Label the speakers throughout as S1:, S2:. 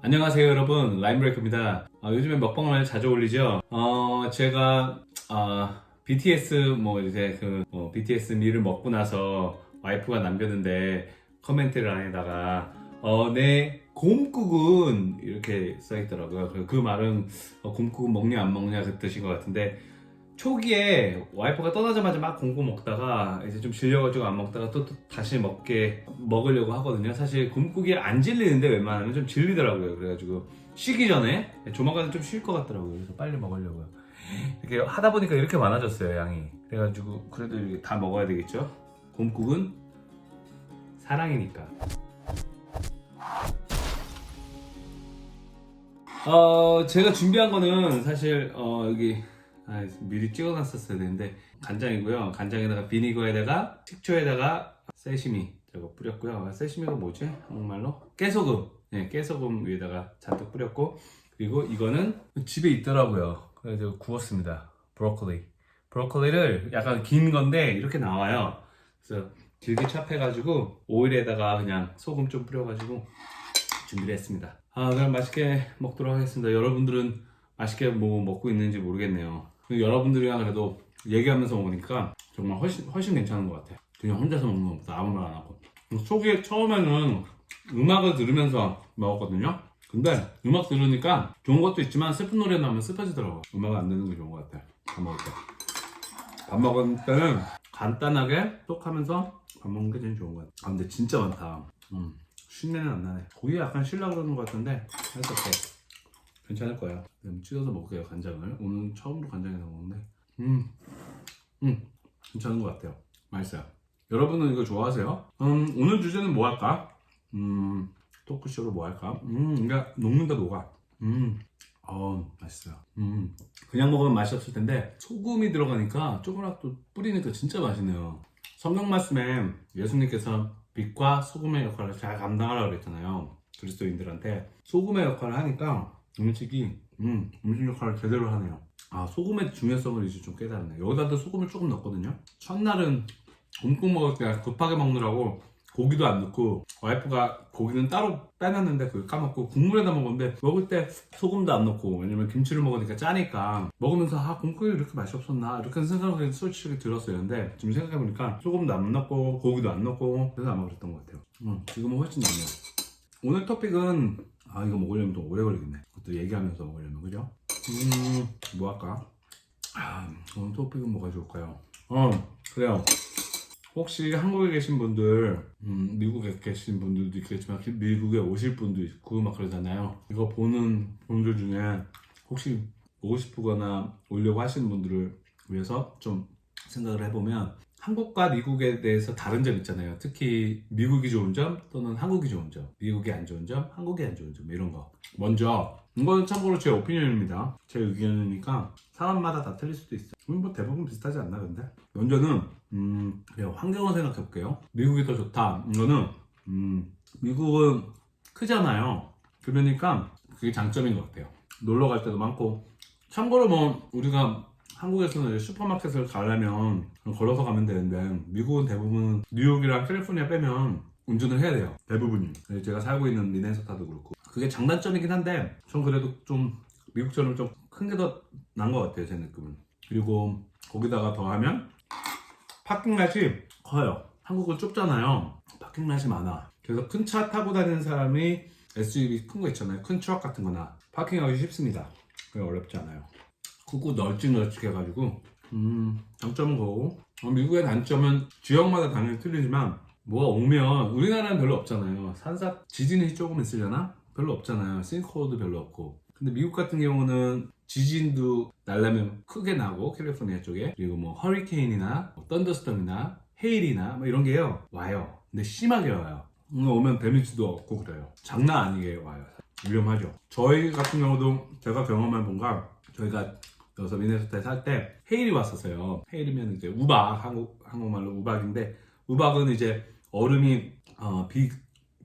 S1: 안녕하세요 여러분, 라인브레이크입니다. 요즘에 먹방을 자주 올리죠. 제가 BTS 이제 BTS 미를 먹고 나서 와이프가 남겼는데 커멘트를 안에다가 내 곰국은 이렇게 써있더라고요. 그 말은 곰국은 먹냐 안 먹냐 그 뜻인 것 같은데, 초기에 와이프가 떠나자마자 막 곰국 먹다가 이제 좀 질려가지고 안 먹다가 또 다시 먹으려고 하거든요. 사실 곰국이 안 질리는데 웬만하면 좀 질리더라고요. 그래가지고 쉬기 전에 조만간 좀 쉴 것 같더라고요. 그래서 빨리 먹으려고요. 이렇게 하다 보니까 이렇게 많아졌어요, 양이. 그래가지고 그래도 이렇게 다 먹어야 되겠죠. 곰국은 사랑이니까. 제가 준비한 거는 사실 여기 미리 찍어놨었어야 되는데, 간장이고요. 간장에다가 비니거에다가 식초에다가 세시미 저거 뿌렸고요. 세시미가 뭐지? 한국말로? 깨소금. 네, 깨소금 위에다가 잔뜩 뿌렸고, 그리고 이거는 집에 있더라고요. 그래서 구웠습니다. 브로콜리를 약간 긴 건데 이렇게 나와요. 그래서 길게 찹해가지고 오일에다가 그냥 소금 좀 뿌려가지고 준비를 했습니다. 그럼 맛있게 먹도록 하겠습니다. 여러분들은 맛있게 뭐 먹고 있는지 모르겠네요. 여러분들이랑 그래도 얘기하면서 먹으니까 정말 훨씬 괜찮은 것 같아요. 그냥 혼자서 먹는 것보다 아무 말 안 하고. 초기에 처음에는 음악을 들으면서 먹었거든요. 근데 음악 들으니까 좋은 것도 있지만 슬픈 노래 나오면 슬퍼지더라고요. 음악 안 듣는 게 좋은 것 같아요. 밥 먹을 때. 밥 먹을 때는 간단하게 쏙 하면서 밥 먹는 게 제일 좋은 것 같아요. 근데 진짜 많다. 쉰내는 안 나네. 고기가 약간 실라 그러는 것 같은데 할 수 없게 괜찮을 거예요. 찢어서 먹을게요, 간장을. 오늘 처음으로 간장에서 먹는데 괜찮은 것 같아요. 맛있어요. 여러분은 이거 좋아하세요? 오늘 주제는 뭐 할까? 토크쇼로 뭐 할까? 그러니까 녹는다 녹아. 맛있어요. 그냥 먹으면 맛이 없을 텐데 소금이 들어가니까 조금이라도 또 뿌리니까 진짜 맛있네요. 성경 말씀에 예수님께서 빛과 소금의 역할을 잘 감당하라고 그랬잖아요. 그리스도인들한테 소금의 역할을 하니까 음식 역할을 제대로 하네요. 소금의 중요성을 이제 좀 깨달았네. 여기다도 소금을 조금 넣었거든요. 첫날은 곰국 먹을 때 급하게 먹느라고 고기도 안 넣고, 와이프가 고기는 따로 빼놨는데 그걸 까먹고 국물에다 먹었는데, 먹을 때 소금도 안 넣고, 왜냐면 김치를 먹으니까 짜니까 먹으면서 곰국이 이렇게 맛이 없었나 이렇게 생각이 솔직히 들었어요. 근데 지금 생각해보니까 소금도 안 넣고 고기도 안 넣고 그래서 아마 그랬던 것 같아요. 지금은 훨씬 낫네요. 오늘 토픽은 이거 먹으려면 또 오래 걸리겠네. 그것도 얘기하면서 먹으려면, 그죠? 뭐 할까? 오늘 토픽은 뭐가 좋을까요? 그래요. 혹시 한국에 계신 분들, 미국에 계신 분들도 있겠지만 미국에 오실 분도 있고 막 그러잖아요. 이거 보는 분들 중에 혹시 오고 싶거나 오려고 하시는 분들을 위해서 좀 생각을 해보면, 한국과 미국에 대해서 다른 점 있잖아요. 특히 미국이 좋은 점 또는 한국이 좋은 점, 미국이 안 좋은 점, 한국이 안 좋은 점, 이런 거. 먼저 이거는 참고로 제 오피니언입니다. 제 의견이니까 사람마다 다 틀릴 수도 있어요. 뭐 대부분 비슷하지 않나 근데? 먼저는 그냥 환경을 생각해 볼게요. 미국이 더 좋다. 이거는 미국은 크잖아요. 그러니까 그게 장점인 것 같아요. 놀러 갈 때도 많고. 참고로 뭐 우리가 한국에서는 이제 슈퍼마켓을 가려면 걸어서 가면 되는데, 미국은 대부분 뉴욕이랑 캘리포니아 빼면 운전을 해야 돼요. 대부분이. 제가 살고 있는 미네소타도 그렇고. 그게 장단점이긴 한데 전 그래도 좀 미국처럼 좀 큰 게 더 나은 것 같아요, 제 느낌은. 그리고 거기다가 더하면 파킹랏이 커요. 한국은 좁잖아요. 파킹랏이 많아. 그래서 큰 차 타고 다니는 사람이 SUV 큰 거 있잖아요. 큰 트럭 같은 거나 파킹하기 쉽습니다. 그게 어렵지 않아요. 크고 널찍해가지고 장점은 그거고, 미국의 단점은 지역마다 당연히 틀리지만 뭐가 오면 우리나라는 별로 없잖아요. 지진이 조금 있으려나? 별로 없잖아요. 싱크홀도 별로 없고. 근데 미국 같은 경우는 지진도 날라면 크게 나고, 캘리포니아 쪽에. 그리고 뭐 허리케인이나 썬더스톰이나 헤일이나 뭐 이런 게요 와요. 근데 심하게 와요. 오면 데미지도 없고 그래요. 장난 아니게 와요. 위험하죠. 저희 같은 경우도 제가 경험해 본가, 저희가 여기서 미네소타에 살 때 헤일이 왔었어요. 헤일이면 이제 우박, 한국말로 우박인데, 우박은 이제 얼음이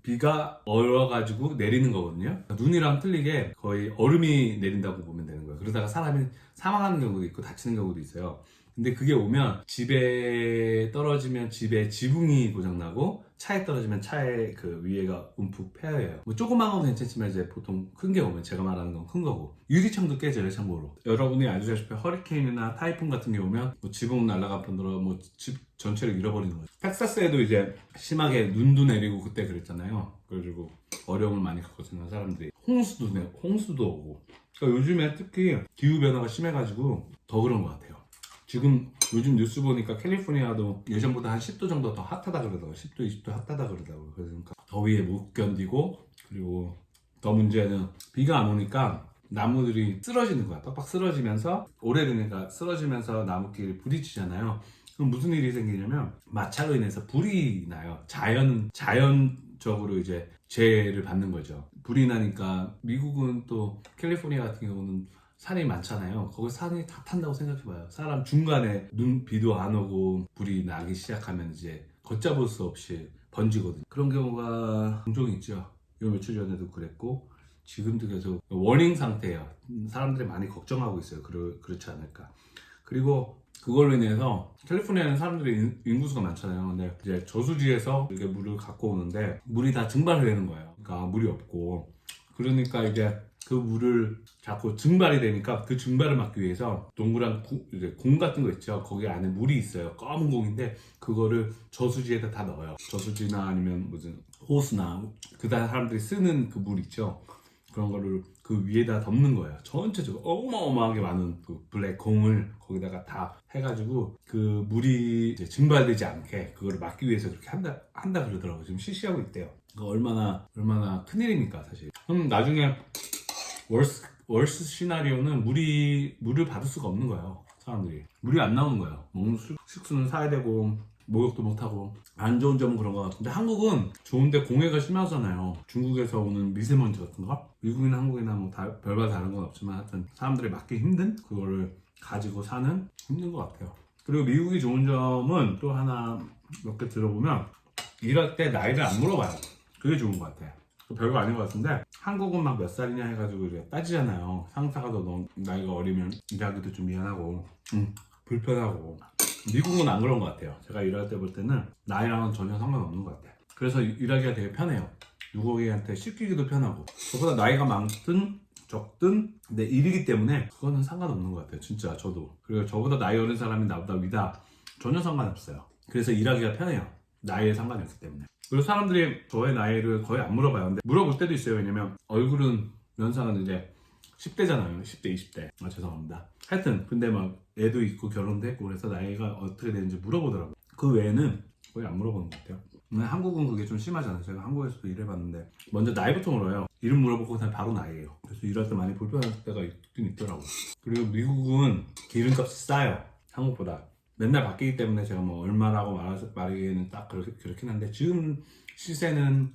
S1: 비가 얼어가지고 내리는 거거든요. 눈이랑 틀리게 거의 얼음이 내린다고 보면 되는 거예요. 그러다가 사람이 사망하는 경우도 있고 다치는 경우도 있어요. 근데 그게 오면 집에 떨어지면 집에 지붕이 고장나고 차에 떨어지면 차에 그 위에가 움푹 패여요. 뭐 조그만 건 괜찮지만 이제 보통 큰 게 오면 제가 말하는 건 큰 거고 유리창도 깨져요. 참고로 여러분이 아시다시피 허리케인이나 타이푼 같은 게 오면 뭐 지붕 날아갈 뿐더러 뭐 집 전체를 잃어버리는 거죠. 텍사스에도 이제 심하게 눈도 내리고 그때 그랬잖아요. 그래가지고 어려움을 많이 겪었잖아요. 사람들이 홍수도 오고. 그러니까 요즘에 특히 기후변화가 심해가지고 더 그런 것 같아요. 지금 요즘 뉴스 보니까 캘리포니아도 예전보다 한 10도 정도 더 핫하다 그러더라고요. 10도, 20도 핫하다 그러더라고요. 그러니까 더위에 못 견디고, 그리고 더 문제는 비가 안 오니까 나무들이 쓰러지는 거야. 빡빡 쓰러지면서 오래되니까 쓰러지면서 나무끼리 부딪히잖아요. 그럼 무슨 일이 생기냐면 마찰로 인해서 불이 나요. 자연적으로 이제 재해를 받는 거죠. 불이 나니까 미국은 또 캘리포니아 같은 경우는 산이 많잖아요. 거기 산이 다 탄다고 생각해봐요. 사람 중간에 비도 안 오고 불이 나기 시작하면 이제 걷잡을 수 없이 번지거든요. 그런 경우가 종종 있죠. 요 며칠 전에도 그랬고 지금도 계속 워닝 상태예요. 사람들이 많이 걱정하고 있어요. 그렇지 않을까. 그리고 그걸로 인해서 캘리포니아는 사람들이 인구수가 많잖아요. 근데 이제 저수지에서 이렇게 물을 갖고 오는데 물이 다 증발을 되는 거예요. 그러니까 물이 없고 그러니까 이제 그 물을 자꾸 증발이 되니까 그 증발을 막기 위해서 동그란 이제 공 같은 거 있죠. 거기 안에 물이 있어요. 검은 공인데 그거를 저수지에다 다 넣어요. 저수지나 아니면 무슨 호수나 그다음 사람들이 쓰는 그 물 있죠. 그런 거를 그 위에다 덮는 거예요. 전체적으로 어마어마하게 많은 그 블랙 공을 거기다가 다 해가지고 그 물이 이제 증발되지 않게 그거를 막기 위해서 그렇게 한다 그러더라고요. 지금 실시하고 있대요. 그거 얼마나 큰일입니까 사실. 그럼 나중에 월스 시나리오는 물을 받을 수가 없는 거예요. 사람들이 물이 안 나오는 거예요. 먹는 식수는 사야 되고 목욕도 못하고. 안 좋은 점은 그런 것 같은데 한국은 좋은데 공해가 심하잖아요. 중국에서 오는 미세먼지 같은 거. 미국이나 한국이나 뭐 별반 다른 건 없지만 하여튼 사람들이 맡기 힘든 그거를 가지고 사는 힘든 것 같아요. 그리고 미국이 좋은 점은 또 하나 몇 개 들어보면 일할 때 나이를 안 물어봐요. 그게 좋은 것 같아요. 별거 아닌 것 같은데 한국은 막 몇 살이냐 해가지고 이제 따지잖아요. 상사가 더 나이가 어리면 일하기도 좀 미안하고 불편하고. 미국은 안 그런 것 같아요. 제가 일할 때 볼 때는 나이랑은 전혀 상관없는 것 같아요. 그래서 일하기가 되게 편해요. 누구에게 시키기도 편하고 저보다 나이가 많든 적든 내 일이기 때문에 그거는 상관없는 것 같아요. 진짜 저도. 그리고 저보다 나이 어린 사람이 나보다 위다 전혀 상관없어요. 그래서 일하기가 편해요. 나이에 상관이 없기 때문에. 그리고 사람들이 저의 나이를 거의 안 물어봐요. 근데 물어볼 때도 있어요. 왜냐면 얼굴은 면상은 이제 10대잖아요. 10대, 20대. 죄송합니다. 하여튼 근데 막 애도 있고 결혼도 했고 그래서 나이가 어떻게 되는지 물어보더라고요. 그 외에는 거의 안 물어보는 것 같아요. 근데 한국은 그게 좀 심하잖아요. 제가 한국에서도 일해봤는데 먼저 나이부터 물어요. 이름 물어보고 그냥 바로 나이에요. 그래서 일할 때 많이 불편할 때가 있긴 있더라고요. 그리고 미국은 기름값이 싸요. 한국보다. 맨날 바뀌기 때문에 제가 뭐 얼마라고 말하기에는 딱 그렇긴 한데 지금 시세는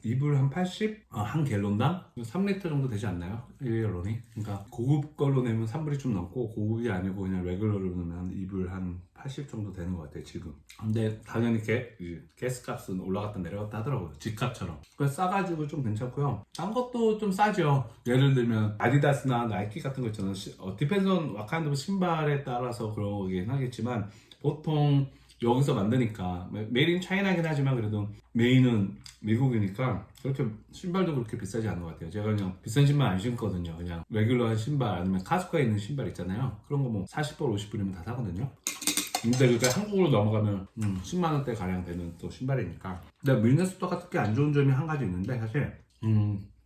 S1: 이불 한 80? 한 갤론당 3리터 정도 되지 않나요? 1갤론이? 그러니까 고급 걸로 내면 3불이 좀 넘고 고급이 아니고 그냥 레귤러로 넣으면 이불 한 80 정도 되는 것 같아요 지금. 근데 당연히 가스값은 올라갔다 내려갔다 하더라고요. 집값처럼. 그래서 싸가지고 좀 괜찮고요. 딴 것도 좀 싸죠. 예를 들면 아디다스나 나이키 같은 거 있잖아요. 디펜스 온 와칸드 신발에 따라서 그런 거긴 하겠지만 보통 여기서 만드니까 메이드 인 차이나긴 하지만 그래도 메인은 미국이니까 그렇게 신발도 그렇게 비싸지 않은 것 같아요. 제가 그냥 비싼 신발 안 신거든요. 그냥 레귤러한 신발 아니면 카스코에 있는 신발 있잖아요. 그런 거 뭐 40불 50불이면 다 사거든요. 근데 그게 한국으로 넘어가면 10만원대 가량 되는 또 신발이니까. 근데 미네소타가 특히 안 좋은 점이 한 가지 있는데 사실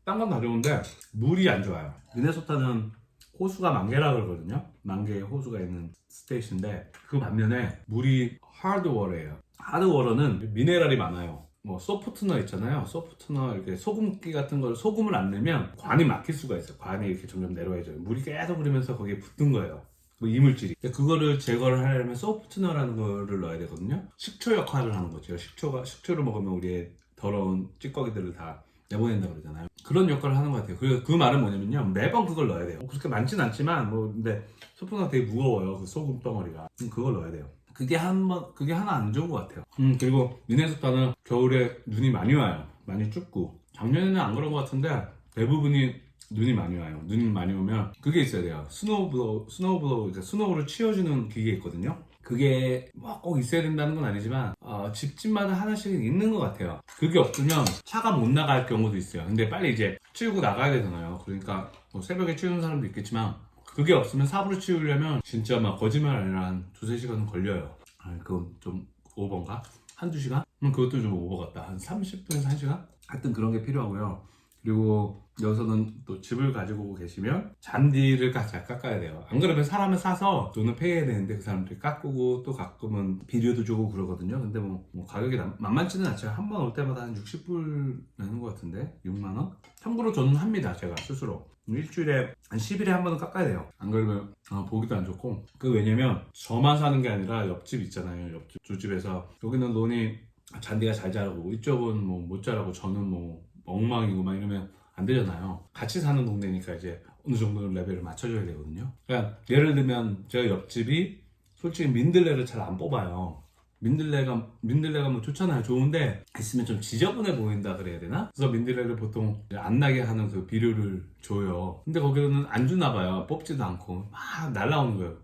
S1: 딴 건 다 좋은데 물이 안 좋아요. 미네소타는 호수가 만 개라 그러거든요. 만 개의 호수가 있는 스테이트인데 그 반면에 물이 하드워터예요. 하드워터는 미네랄이 많아요. 뭐 소프트너 있잖아요. 소프트너 이렇게 소금기 같은 걸 소금을 안 내면 관이 막힐 수가 있어요. 관이 이렇게 점점 내려와져요. 물이 계속 흐르면서 거기에 붙는 거예요. 뭐 이물질이. 그거를 제거를 하려면 소프트너라는 거를 넣어야 되거든요. 식초 역할을 하는 거죠. 식초를 먹으면 우리의 더러운 찌꺼기들을 다 내보낸다 그러잖아요. 그런 역할을 하는 것 같아요. 그 말은 뭐냐면요. 매번 그걸 넣어야 돼요. 그렇게 많진 않지만 근데 소프트너가 되게 무거워요. 그 소금 덩어리가. 그걸 넣어야 돼요. 그게 하나 안 좋은 것 같아요. 그리고 미네소타는 겨울에 눈이 많이 와요. 많이 춥고. 작년에는 안 그런 것 같은데 대부분이 눈이 많이 와요. 눈이 많이 오면 그게 있어야 돼요. 스노우블로우, 그러니까 스노우를 치워주는 기계 있거든요. 그게 뭐 꼭 있어야 된다는 건 아니지만 집집마다 하나씩 있는 것 같아요. 그게 없으면 차가 못 나갈 경우도 있어요. 근데 빨리 이제 치우고 나가야 되잖아요. 그러니까 뭐 새벽에 치우는 사람도 있겠지만 그게 없으면 삽으로 치우려면 진짜 막 거짓말 아니라 한 2~3시간은 걸려요. 그건 좀 오버인가? 한두 시간? 그것도 좀 오버 같다. 한 30분에서 1시간? 하여튼 그런 게 필요하고요. 그리고 여기서는 또 집을 가지고 계시면 잔디를 잘 깎아야 돼요. 안 그러면 사람을 사서 돈을 페이해야 되는데 그 사람들이 깎고 또 가끔은 비료도 주고 그러거든요. 근데 뭐 가격이 만만치는 않죠. 한 번 올 때마다 한 60불 내는 것 같은데 6만원? 참고로 저는 합니다. 제가 스스로 일주일에 한 10일에 한 번은 깎아야 돼요. 안 그러면 보기도 안 좋고. 왜냐면 저만 사는 게 아니라 옆집 있잖아요. 옆집 두 집에서 여기는 논이 잔디가 잘 자라고 이쪽은 뭐 못 자라고 저는 뭐 엉망이고 막 이러면 안 되잖아요. 같이 사는 동네니까 이제 어느 정도 레벨을 맞춰줘야 되거든요. 그러니까 예를 들면 제가 옆집이 솔직히 민들레를 잘 안 뽑아요. 민들레가 뭐 좋잖아요. 좋은데 있으면 좀 지저분해 보인다 그래야 되나? 그래서 민들레를 보통 안 나게 하는 그 비료를 줘요. 근데 거기는 안 주나 봐요. 뽑지도 않고 막 날라오는 거예요.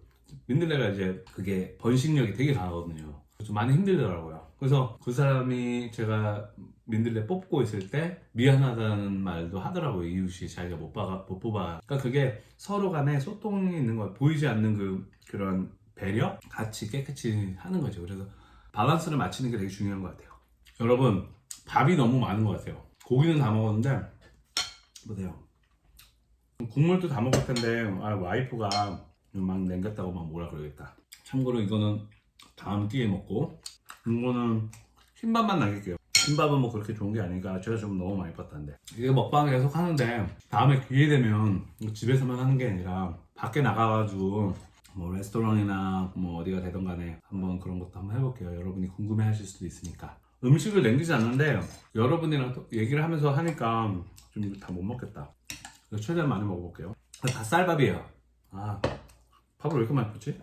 S1: 민들레가 이제 그게 번식력이 되게 강하거든요. 좀 많이 힘들더라고요. 그래서 그 사람이 제가 민들레 뽑고 있을 때 미안하다는 말도 하더라고요. 이웃이 자기가 못 뽑아. 그러니까 그게 서로 간에 소통이 있는 거예요. 보이지 않는 그런 배려? 같이 깨끗이 하는 거죠. 그래서 밸런스를 맞추는 게 되게 중요한 것 같아요. 여러분, 밥이 너무 많은 것 같아요. 고기는 다 먹었는데 보세요. 국물도 다 먹을 텐데 와이프가 막 남겼다고 막 뭐라 그러겠다. 참고로 이거는 다음 끼에 먹고 이거는 흰밥만 남길게요. 흰밥은 뭐 그렇게 좋은 게 아니니까 제가 좀 너무 많이 봤다는데 이게 먹방을 계속 하는데 다음에 기회 되면 집에서만 하는 게 아니라 밖에 나가가지고 뭐 레스토랑이나 뭐 어디가 되던 간에 한번 그런 것도 한번 해볼게요. 여러분이 궁금해 하실 수도 있으니까. 음식을 남기지 않는데 여러분이랑 또 얘기를 하면서 하니까 좀 다 못 먹겠다. 그래서 최대한 많이 먹어볼게요. 다 쌀밥이에요. 밥을 왜 이렇게 많이 붓지?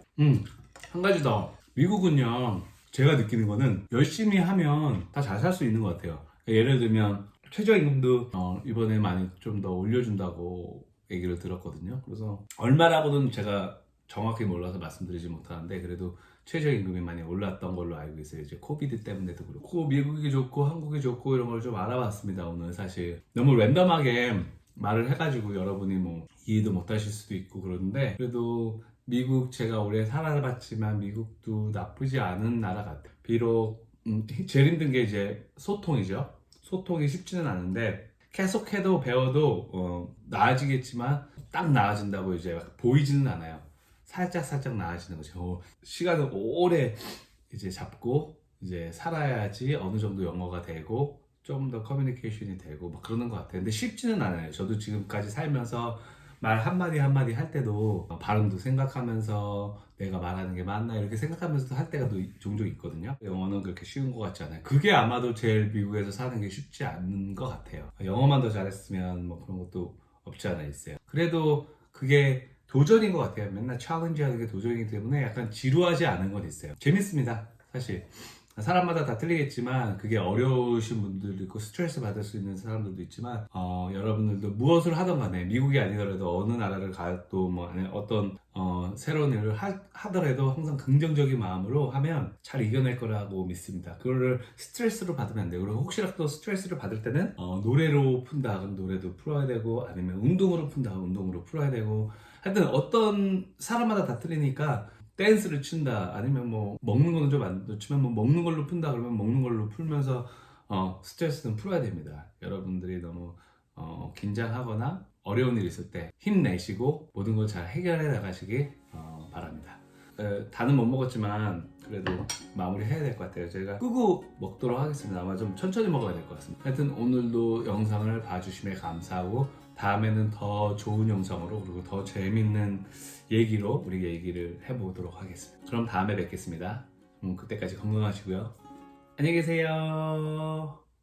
S1: 한 가지 더. 미국은요, 제가 느끼는 거는 열심히 하면 다 잘 살 수 있는 것 같아요. 예를 들면 최저임금도 이번에 많이 좀 더 올려준다고 얘기를 들었거든요. 그래서 얼마라고는 제가 정확히 몰라서 말씀드리지 못하는데 그래도 최저임금이 많이 올랐던 걸로 알고 있어요. 이제 코비드 때문에도 그렇고 미국이 좋고 한국이 좋고 이런 걸 좀 알아봤습니다. 오늘 사실 너무 랜덤하게 말을 해가지고 여러분이 뭐 이해도 못하실 수도 있고 그러는데 그래도 미국 제가 오래 살아봤지만 미국도 나쁘지 않은 나라 같아요. 비록 제일 힘든 게 이제 소통이죠. 소통이 쉽지는 않은데 계속해도 배워도 나아지겠지만 딱 나아진다고 이제 막 보이지는 않아요. 살짝 나아지는 거죠. 시간을 오래 이제 잡고 이제 살아야지 어느 정도 영어가 되고 좀 더 커뮤니케이션이 되고 막 그러는 것 같아요. 근데 쉽지는 않아요. 저도 지금까지 살면서 말 한마디 한마디 할 때도 발음도 생각하면서 내가 말하는 게 맞나 이렇게 생각하면서도 할 때가 종종 있거든요. 영어는 그렇게 쉬운 것 같지 않아요. 그게 아마도 제일 미국에서 사는 게 쉽지 않은 것 같아요. 영어만 더 잘했으면 뭐 그런 것도 없지 않아 있어요. 그래도 그게 도전인 것 같아요. 맨날 챌린지 하는 게 도전이기 때문에 약간 지루하지 않은 건 있어요. 재밌습니다. 사실 사람마다 다 틀리겠지만 그게 어려우신 분들도 있고 스트레스 받을 수 있는 사람들도 있지만 여러분들도 무엇을 하던 간에 미국이 아니더라도 어느 나라를 가도 뭐 어떤 새로운 일을 하더라도 항상 긍정적인 마음으로 하면 잘 이겨낼 거라고 믿습니다. 그거를 스트레스로 받으면 안 돼요. 그리고 혹시라도 스트레스를 받을 때는 노래로 푼다 그럼 노래도 풀어야 되고 아니면 운동으로 푼다 그럼 운동으로 풀어야 되고 하여튼 어떤 사람마다 다 틀리니까 댄스를 춘다 아니면 뭐 먹는 거는 좀 안 좋지만 뭐 먹는 걸로 푼다 그러면 먹는 걸로 풀면서 스트레스는 풀어야 됩니다. 여러분들이 너무 긴장하거나 어려운 일 있을 때 힘내시고 모든 걸 잘 해결해 나가시기 바랍니다. 다는 못 먹었지만 그래도 마무리 해야 될 것 같아요. 제가 끄고 먹도록 하겠습니다. 아마 좀 천천히 먹어야 될 것 같습니다. 하여튼 오늘도 영상을 봐주심에 감사하고 다음에는 더 좋은 영상으로 그리고 더 재밌는 얘기로 우리 얘기를 해보도록 하겠습니다. 그럼 다음에 뵙겠습니다. 그때까지 건강하시고요. 안녕히 계세요.